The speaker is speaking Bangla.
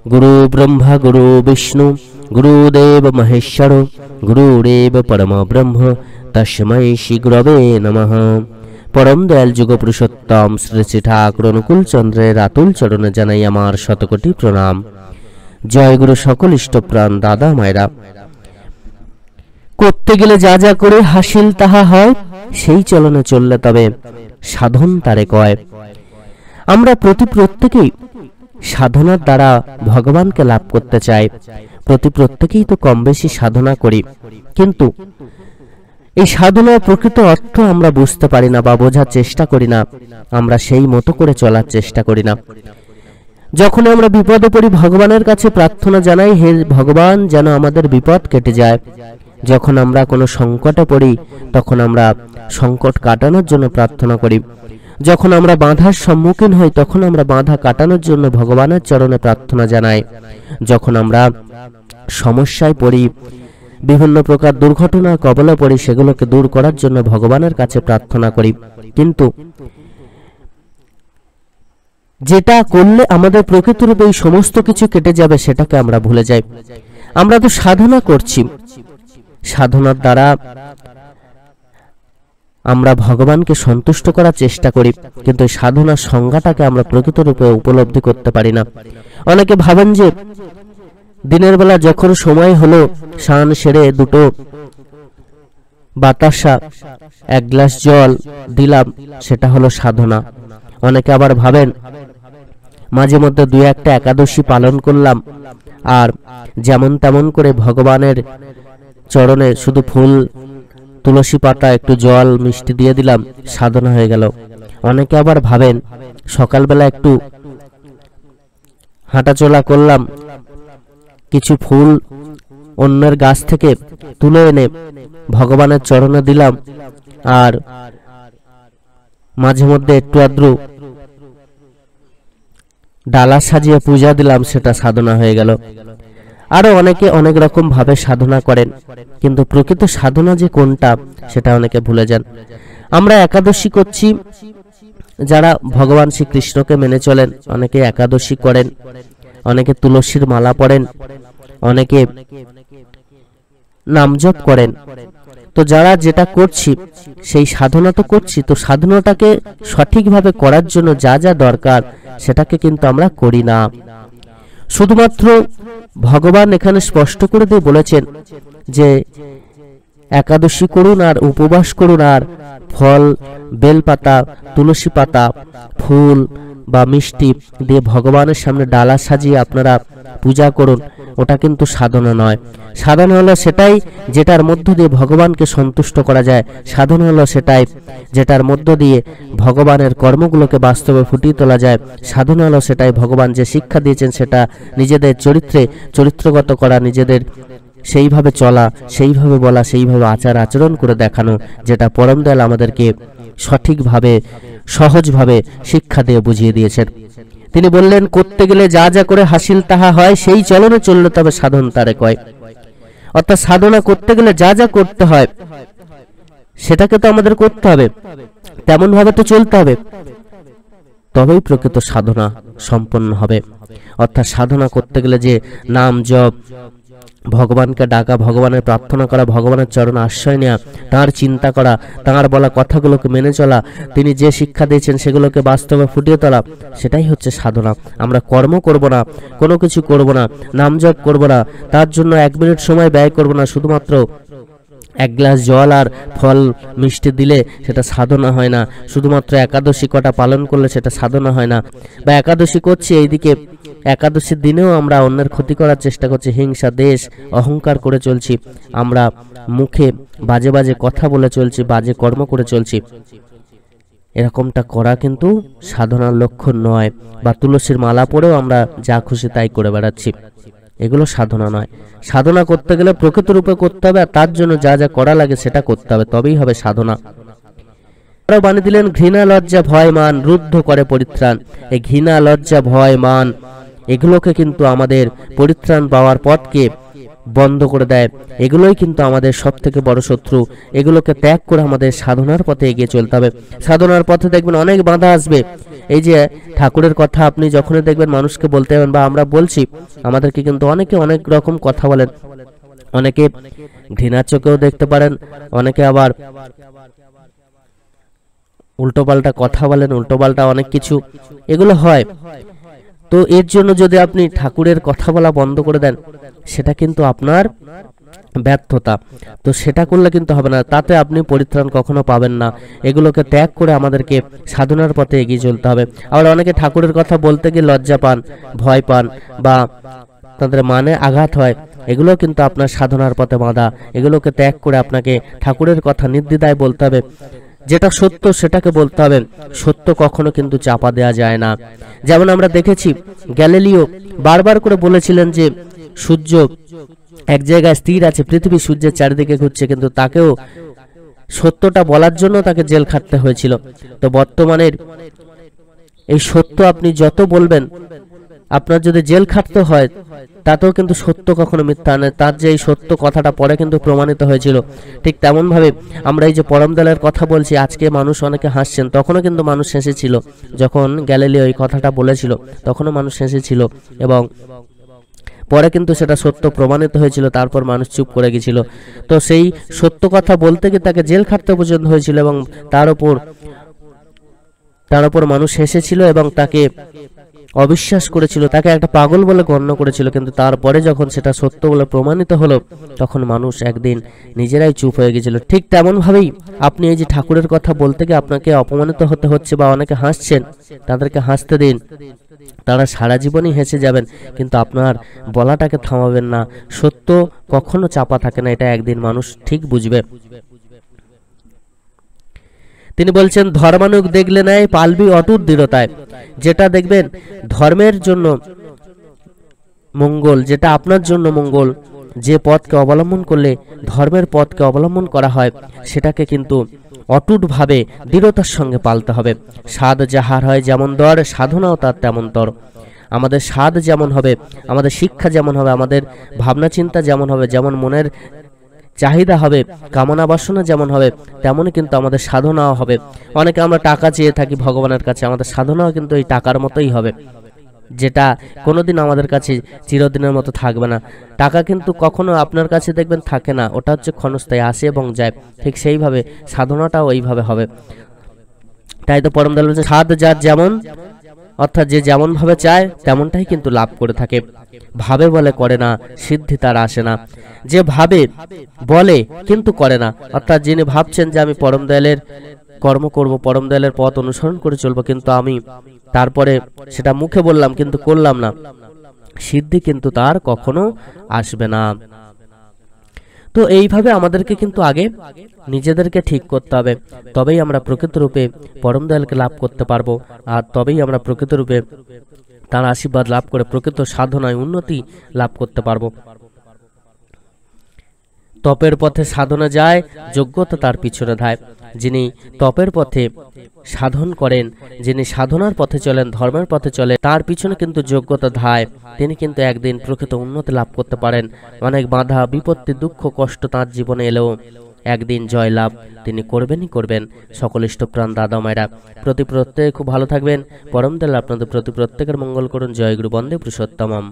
गुरु ब्रह्मा गुरु विष्णु गुरुदेव महेश्वर गुरुरेव परम ब्रह्म तस्मै श्री गुरवे नमः। परम दयाल जुग पुरुषोत्तम श्री श्री ठाकुर अनुकूल चंद्रेर आतुल चरणे जानाई आमार शतकोटी प्रणाम। जय गुरु सकल इष्टप्राण दादा मायरा। করতে গেলে যা যা করে হাসিল তাহা হয়, সেই চলনে চললে তবে সাধন তারে কয়। আমরা প্রত্যেকেই সাধনার দ্বারা ভগবানকে লাভ করতে চাই। প্রত্যেকেই তো কম বেশি সাধনা করি, কিন্তু এই সাধনার প্রকৃত অর্থ আমরা বুঝতে পারি না বা বোঝার চেষ্টা করি না। আমরা সেই মতো করে চলার চেষ্টা করি না। যখন আমরা বিপদে পড়ি ভগবানের কাছে প্রার্থনা জানাই, হে ভগবান যেন আমাদের বিপদ কেটে যায়। যখন আমরা কোনো সংকটে পড়ি তখন আমরা সংকট কাটানোর জন্য প্রার্থনা করি। যখন আমরা বাধার সম্মুখীন হই তখন আমরা বাধা কাটানোর জন্য ভগবানের চরণে প্রার্থনা জানাই। যখন আমরা সমস্যায় পড়ি, বিভিন্ন প্রকার দুর্ঘটনার কবলে পড়ি, সেগুলোকে দূর করার জন্য ভগবানের কাছে প্রার্থনা করি। কিন্তু যেটা করলে আমাদের প্রকৃতরূপে এই সমস্ত কিছু কেটে যাবে সেটাকে আমরা ভুলে যাই। আমরা তো সাধনা করছি, সাধনার দ্বারা আমরা ভগবানকে সন্তুষ্ট করার চেষ্টা করি, কিন্তু এই সাধনার সংজ্ঞাটাকে আমরা প্রকৃতরূপে উপলব্ধি করতে পারি না। অনেকে ভাবেন যে দিনের বেলা যখন সময় হলো স্নান সেরে দুটো বাতাসা এক গ্লাস জল দিলাম, সেটা হলো সাধনা। অনেকে আবার ভাবেন মাঝে মধ্যে দুই একটা একাদশী পালন করলাম আর যেমন তেমন করে ভগবানের চরণে শুধু ফুল তুলসী পাতা একটু জল মিষ্টি দিয়ে দিলাম, সাধনা হয়ে গেল। অনেকে আবার ভাবেন সকালবেলা একটু হাঁটাচলা করলাম, কিছু ফুল অন্যের গাছ থেকে তুলে এনে ভগবানের চরণে দিলাম আর মাঝে মধ্যে একটু আদ্রু ডালা সাজিয়ে পূজা দিলাম, সেটা সাধনা হয়ে গেল। আরো অনেকে অনেক রকম ভাবে সাধনা করেন, কিন্তু প্রকৃত সাধনা যে কোনটা সেটা অনেকে ভুলে যান। আমরা একাদশী করছি, যারা ভগবান শ্রীকৃষ্ণকে মেনে চলেন অনেকে একাদশী করেন, অনেকে তুলসীর মালা পড়েন, অনেকে নাম জপ করেন। তো যারা যেটা করছি সেই সাধনা তো করছি, তো সাধনাটাকে সঠিকভাবে করার জন্য যা যা দরকার সেটাকে কিন্তু আমরা করি না। শুধুমাত্র ভগবান এখানে স্পষ্ট করে দিয়ে বলেছেন যে একাদশী করুন আর উপবাস করুন আর ফল বেলপাতা তুলসী পাতা ফুল বা মিষ্টি দিয়ে ভগবানের সামনে ডালা সাজিয়ে আপনারা পূজা করুন। ওটা কিন্তু সাধনা নয়। সাধনা হলো সেটাই যেটার মধ্য দিয়ে ভগবানকে সন্তুষ্ট করা যায়। সাধনা হলো সেটাই যেটার মধ্য দিয়ে ভগবানের কর্মগুলোকে বাস্তবে ফুটিয়ে তোলা যায়। সাধনা হলো সেটাই ভগবান যে শিক্ষা দিয়েছেন সেটা নিজেদের চরিত্রগত করা, নিজেদের সেইভাবে চলা, সেইভাবে বলা, সেইভাবে আচার আচরণ করে দেখানো, যেটা পরম দয়াল আমাদেরকে সঠিকভাবে সহজভাবে শিক্ষা দিয়ে বুঝিয়ে দিয়েছেন। তিনি বললেন করতে গেলে যা যা করে হাসিল তাহা হয়, সেই চলনে চললে তবে সাধন তারে কয়। অর্থাৎ সাধনা করতে গেলে যা যা করতে হয় সেটাকে তো আমাদের করতে হবে, তেমন ভাবে তো চলতে হবে, তবেই প্রকৃত সাধনা সম্পন্ন হবে। অর্থাৎ সাধনা করতে গেলে যে নাম জপ, ভগবানকে ডাকা, ভগবানের প্রার্থনা করা, ভগবানের চরণে আশ্রয় নেওয়া, তাঁর চিন্তা করা, তাঁর বলা কথাগুলোকে মেনে চলা, তিনি যে শিক্ষা দিয়েছেন সেগুলোকে বাস্তবে ফুটিয়ে তোলা, সেটাই হচ্ছে সাধনা। আমরা কর্ম করব না, কোনো কিছু করব না, নাম জপ করব না, তার জন্য 1 মিনিট সময় ব্যয় করব না, শুধুমাত্র এক গ্লাস জল আর ফল মিষ্টি দিলে সেটা সাধনা হয় না। শুধুমাত্র একাদশী কটা পালন করলে সেটা সাধনা হয় না। বা একাদশী করছি, এইদিকে একাদশীর দিনেও আমরা অন্যের ক্ষতি করার চেষ্টা করছি, হিংসা দেশ অহংকার করে চলছি, আমরা মুখে বাজে বাজে কথা বলে চলছি, বাজে কর্ম করে চলছি। এরকমটা করা কিন্তু সাধনার লক্ষণ নয়। বা তুলসীর মালা পরেও আমরা যা খুশি তাই করে বেড়াচ্ছি, এগুলো সাধনা নয়। সাধনা করতে গেলে প্রকৃত রূপে করতে হবে, আর তার জন্য যা যা করা লাগে সেটা করতে হবে, তবেই হবে সাধনা। আরো বানিয়ে দিলেন ঘৃণা লজ্জা ভয় মান রুদ্ধ করে পরিত্রাণ। এই ঘৃণা লজ্জা ভয় মান এগুলোকে কিন্তু আমাদের পরিত্রাণ পাওয়ার পথকে বন্ধ করে দেয়, এগুলোই কিন্তু আমাদের সবথেকে বড় শত্রু। এগুলোকে ত্যাগ করে আমাদের সাধনার পথে এগিয়ে চলতে হবে। সাধনার পথে দেখবেন অনেক বাধা আসবে। এই যে ঠাকুরের কথা আপনি যখনই দেখবেন মানুষকে বলতে যাবেন, বা আমরা বলছি, আমাদেরকে কিন্তু অনেকে অনেক রকম কথা বলেন। অনেকে ঘৃণার চোখেও দেখতে পারেন, অনেকে আবার উল্টোপাল্টা কথা বলেন, উল্টোপাল্টা অনেক কিছু এগুলো হয়। তো এর জন্য যদি আপনি ঠাকুরের কথা বলা বন্ধ করে দেন, সেটা কিন্তু আপনার ব্যর্থতা। তো সেটা করলে কিন্তু হবে না, তাতে আপনি পরিত্রাণ কখনো পাবেন না। এগুলোকে ত্যাগ করে আমাদেরকে সাধনার পথে এগিয়ে চলতে হবে। আবার অনেকে ঠাকুরের কথা বলতে গিয়ে লজ্জা পান, ভয় পান, বা তাদের মানে আঘাত হয়। এগুলো কিন্তু আপনার সাধনার পথে বাধা। এগুলোকে ত্যাগ করে আপনাকে ঠাকুরের কথা নির্দ্বিধায় বলতে হবে। যেটা সত্য সেটাকে বলতে হবে। সত্য কখনো কিন্তু চাপা দেওয়া যায় না। যেমন আমরা দেখেছি, গ্যালিলিও বারবার করে বলেছিলেন যে সূর্য এক জায়গায় স্থির আছে, পৃথিবী সূর্যের চারিদিকে ঘুরছে, কিন্তু তাকেও সত্যটা বলার জন্য তাকে জেল খাটতে হয়েছিল। তো বর্তমানের এই সত্য আপনি যত বলবেন, আপনার যদি জেল খাটতে হয়, তাতেও কিন্তু সত্য কখনো মিথ্যা নয়। তার যে এই সত্য কথাটা পরে কিন্তু প্রমাণিত হয়েছিল। ঠিক তেমন ভাবে আমরা এই যে পরমদয়ালের কথা বলছি, আজকে মানুষ অনেকে হাসছেন, তখনও কিন্তু মানুষ হেসেছিল। যখন গ্যালিলিও এই কথাটা বলেছিল, তখনও মানুষ হেসেছিল, এবং পরে কিন্তু সেটা সত্য প্রমাণিত হয়েছিল। তারপর মানুষ চুপ করে গেছিল। তো সেই সত্য কথা বলতে গিয়ে তাকে জেল খাটতে পর্যন্ত হয়েছিল, এবং তার উপর মানুষ হেসেছিল এবং তাকে অবিশ্বাস করেছিল, তাকে একটা পাগল বলে গণ্য করেছিল। কিন্তু তারপরে যখন সেটা সত্য বলে প্রমাণিত হলো, তখন মানুষ একদিন নিজেরাই চুপ হয়ে গেছিল। ঠিক তেমন ভাবেই আপনি এই যে ঠাকুরের কথা বলতে গিয়ে আপনাকে অপমানিত হতে হচ্ছে, বা অনেকে হাসছেন, তাদেরকে হাসতে দিন। তারা সারা জীবনই হেসে যাবেন, কিন্তু আপনার বলাটাকে থামাবেন না। সত্য কখনো চাপা থাকে না, এটা একদিন মানুষ ঠিক বুঝবে। তিনি বলছেন, ধর্মানুগ দেখলে নাই পালবি অটুট দৃঢ়তায়। যেটা দেখবেন ধর্মের জন্য মঙ্গল, যেটা আপনার জন্য মঙ্গল, যে পথকে অবলম্বন করলে ধর্মের পথকে অবলম্বন করা হয়, সেটাকে কিন্তু অটুটভাবে দৃঢ়তার সঙ্গে পালতে হবে। স্বাদ যাহার হয় যেমন দর, সাধনাও তার তেমন তর। আমাদের স্বাদ যেমন হবে, আমাদের শিক্ষা যেমন হবে, আমাদের ভাবনা চিন্তা যেমন হবে, যেমন মনের চাহিদা হবে, কামনা বাসনা যেমন হবে, তেমনই কিন্তু আমাদের সাধনাও হবে। অনেকে আমরা টাকা চেয়ে থাকি ভগবানের কাছে, আমাদের সাধনাও কিন্তু এই টাকার মতোই হবে, যেটা কোনোদিন আমাদের কাছে চিরদিনের মতো থাকবে না। টাকা কিন্তু কখনো আপনার কাছে দেখবেন থাকে না, ওটা হচ্ছে ক্ষণস্থায়ী, আসে এবং যায়। ঠিক সেইভাবে সাধনাটাও এইভাবে হবে। তাই তো পরম দয়াল বলেছেন, স্বাদ যার যেমন, অর্থাৎ যে যেমন ভাবে চায় তেমনটাই কিন্তু লাভ করে থাকে। ভাবে বলে করে না, সিদ্ধি তার আসে না। যে ভাবে বলে কিন্তু করে না, অর্থাৎ যিনি ভাবছেন যে আমি পরম দয়ালের কর্ম করব, পরম দয়ালের পথ অনুসরণ করে চলবো, কিন্তু আমি তারপরে সেটা মুখে বললাম কিন্তু করলাম না, সিদ্ধি কিন্তু তার কখনো আসবে না। তো এইভাবে আমাদেরকে কিন্তু আগে নিজেদেরকে ঠিক করতে হবে, তবেই আমরা প্রকৃত রূপে পরম দয়ালকে লাভ করতে পারবো। আর তবেই আমরা প্রকৃত রূপে তার আশীর্বাদ লাভ করে প্রকৃত সাধনায় উন্নতি লাভ করতে পারবো। তপের পথে সাধনা যায়, যোগ্যতা তার পিছনে ধায়। যিনি তপের পথে সাধন করেন, যিনি সাধনার পথে চলেন, ধর্মের পথে চলে, তার পিছনে কিন্তু যোগ্যতা ধায়। তিনি কিন্তু একদিন প্রকৃত উন্নতি লাভ করতে পারেন। অনেক বাধা বিপত্তি দুঃখ কষ্ট তাঁর জীবনে এলেও একদিন জয় লাভ তিনি করবেনই করবেন। সকল ইষ্টপ্রাণ দাদা মায়েরা প্রত্যেকে খুব ভালো থাকবেন। পরম দয়াল আপনাদের প্রত্যেকের মঙ্গল করুন। জয় গুরু, বন্দে পুরুষোত্তমম।